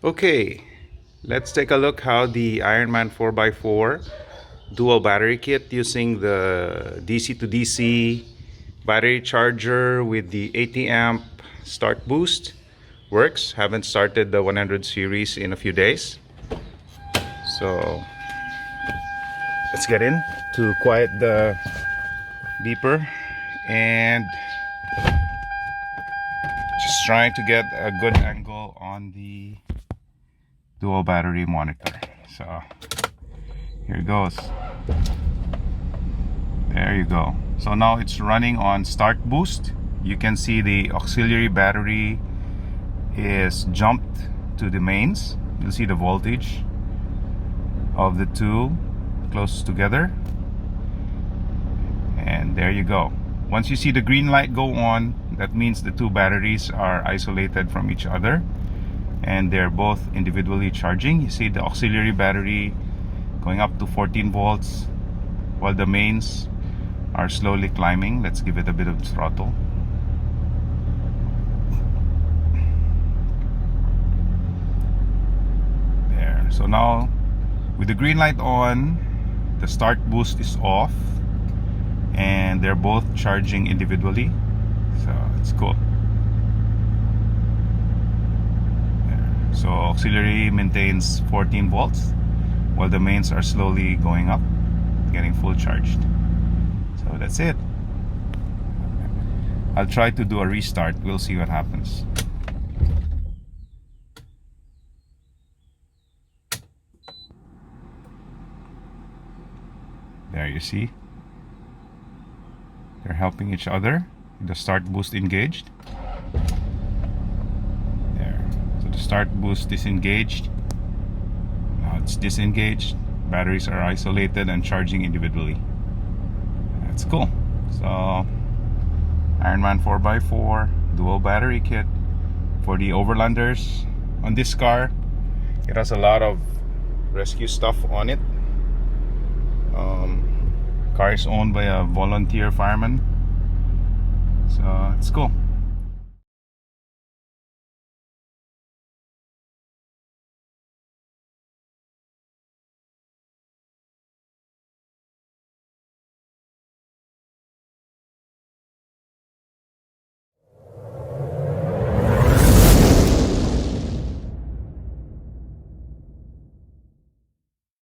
Okay, let's take a look how the Ironman 4x4 dual battery kit using the DC to DC battery charger with the 80 amp start boost works. Haven't started the 100 series in a few days. So let's get in to quiet the beeper and just trying to get a good angle on the dual battery monitor. So here it goes. There you go. So now it's running on start boost. You can see the auxiliary battery is jumped to the mains. You'll see the voltage of the two close together, and there you go. Once you see the green light go on, that means the two batteries are isolated from each other and they're both individually charging. You see the auxiliary battery going up to 14 volts while the mains are slowly climbing. Let's give it a bit of throttle. There. So now with the green light on, the start boost is off and they're both charging individually. So it's cool. There. So auxiliary maintains 14 volts while the mains are slowly going up, getting full charged. So that's it. I'll try to do a restart. We'll see what happens. There you see. They're helping each other. The start boost engaged. There. So the start boost disengaged. Now it's disengaged. Batteries are isolated and charging individually. That's cool. So Ironman 4x4 dual battery kit for the overlanders. On this car, it has a lot of rescue stuff on it. Car is owned by a volunteer fireman, so it's cool.